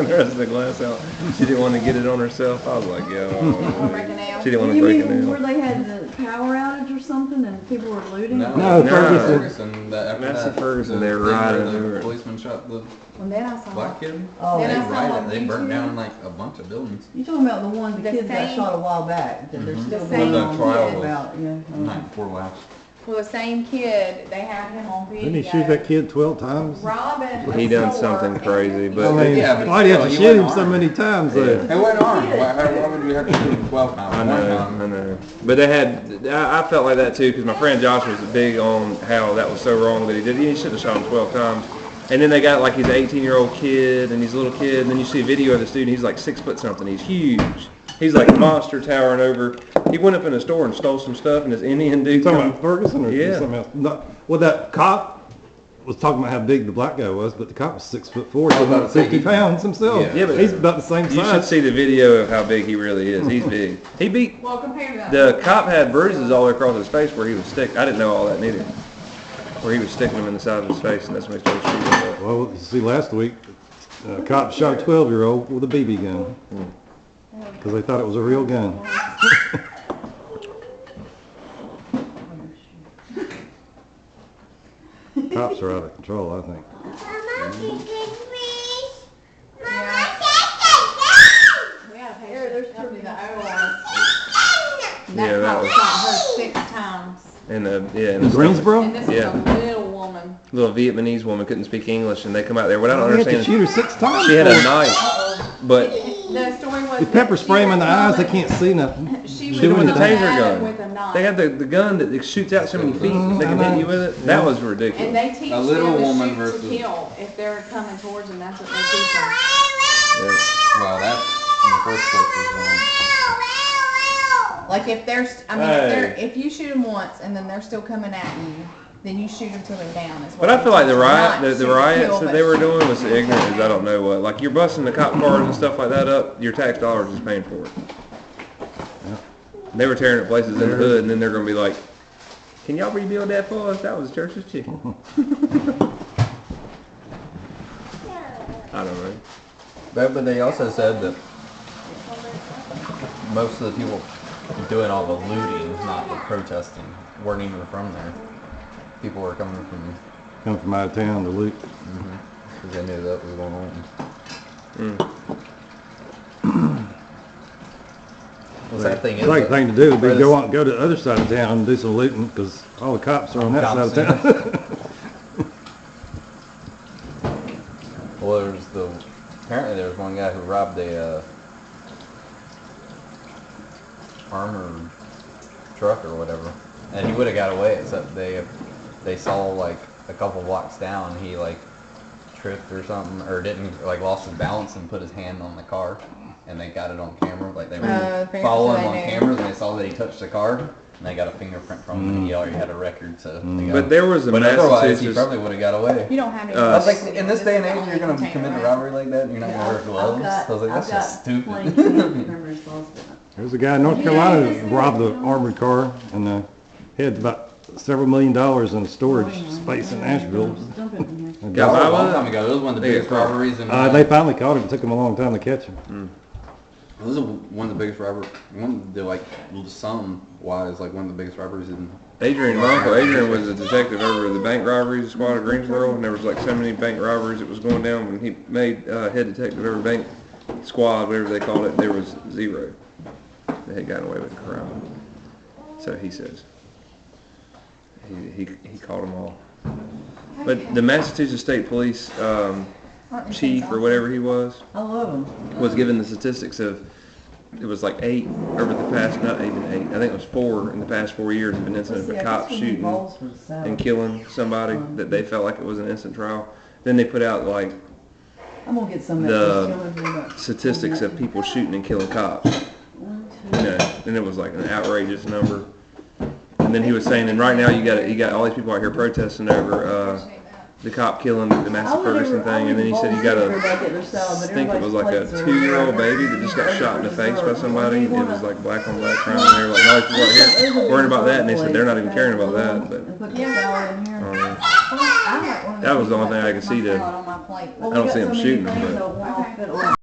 knocking the rest of the glass out. She didn't want to get it on herself. I was like, yo. She didn't want to You break it mean nail. where they had the power outage or something and people were looting? No, Ferguson. Massey Ferguson, they were riding over The it. policeman shot the And then I saw black kid. Oh, Then They I saw riot on it. They burnt YouTube. down like a bunch of buildings. you talking about the one the The kids got same- shot a while back that they're Mhm. still The going same on trial was- about, yeah. Not four laughs. Well, the same kid, they had him on video. Didn't he shoot that kid 12 times? Robin. He done Sore, something and crazy, he- but- I mean, Yeah, but why'd you have to still, shoot he him went so armed. many times Yeah. though? It went armed. Why would you have to shoot him 12 times? I One know, time. I know. But they had, I felt like that too, because my friend Josh was big on how that was so wrong that he did. He should have shot him 12 times. And then they got like his 18-year-old kid and his little kid, and then you see a video of the student, he's like 6 foot something, he's huge. He's like a monster towering over. He went up in a store and stole some stuff, and this Indian dude You talking come, about Ferguson or Yeah. something else? No, well, that cop was talking about how big the black guy was, but the cop was 6'4", I was about to say, 50 pounds himself. Yeah, but he's about the same you should size. see the video of how big he really is. He's big. He beat, Well, compared to that. the cop had bruises all across his face where he was stick. I didn't know all that neither. Where he was sticking them in the side of his face, and that's when he started shooting him up. Well, you see, last week, a cop shot a 12-year-old with a BB gun because they thought it was a real gun. Cops are out of control, I think. We had a Here, there's patient up in the turkey. OR. And Yeah, that that cop was- shot her 6 times. And in And Greensboro? this is Yeah. a little woman. little Vietnamese woman couldn't speak English, and they come out there. What I don't They had to understand shoot is her 6 times. she had for a it. knife, but The story was. You pepper spray them in the eyes, they can't see nothing. She shoot them with the was taser stabbed gun. with a knife. They have the gun that shoots out so many feet. They can hit you with it. That was And ridiculous. they teach A little them to woman shoot versus- to kill if they're coming towards them. That's what they teach them. Yeah. Well, that in the first place was wrong. Like if there's, I mean, Hey. if you shoot them once and then they're still coming at you, then you shoot them till they're down. Is what But I they feel like the teach them. riot, Not the shoot to riots kill, that but they were shoot doing to was kill. ignorant as I don't know what. Like you're busting the cop cars and stuff like that up. Your tax dollars is paying for it. They were tearing up places in the hood, and then they're gonna be like, "Can y'all rebuild that for us? That was church's chicken." I don't know. But they also said that most of the people doing all the looting, not the protesting, weren't even from there. People were coming from Come from out of town to loot. because they knew that was going on. The sad thing is, The right that- thing to do would be for go to the other side of town and do some looting because all the cops are on that side of Cops, town. Well, apparently there was one guy who robbed a armored truck or whatever, and he would have got away except they saw like a couple blocks down he like tripped or something or didn't like lost his balance and put his hand on the car, and they got it on camera. Like they were apparently following they on knew. cameras and they saw that he touched the car. And they got a fingerprint from him, and he already had a record, so. they got But him. there was a But otherwise, he Massachusetts. probably would have got away. You don't have any. I I was was like, in this day and age, you're gonna commit a robbery like that, and you're not gonna wear gloves. I was like, that's just stupid. There's a guy in North Carolina that robbed the armored car and he had about several $1 million in storage space in Asheville. Dump it in here. And Got That was by a long with time it? ago. It was one of the They biggest got caught. robberies in. They finally caught him. It took him a long time to catch him. It was one of the biggest robberies. One of the like sum wise, like one of the biggest robberies in. Adrian, my uncle Adrian was a detective over the bank robberies squad of Greensboro, and there was like so many bank robberies that was going down. When he made head detective over bank squad, whatever they called it, there was 0 that had gotten away with the crime. So he says. He caught them all. But the Massachusetts State Police chief or whatever he was I love them. was given the statistics of it was like 8 over the past, not even 8, I think it was 4 in the past 4 years of an incident of a cop shooting and killing somebody that they felt like it was an instant trial. Then they put out like I'm gonna get some of the statistics of people shooting and killing cops. You know, and it was like an outrageous number. And then he was saying, and right now you got all these people out here protesting over the cop killing the Massey Ferguson thing, and then he said he got I think it was like a 2-year-old baby that just got shot in the face by somebody. It was like black on black crime, and they were like, no, people out here worried about that, and they said they're not even caring about that, but that was the only thing I could see to, I don't see them shooting them, but.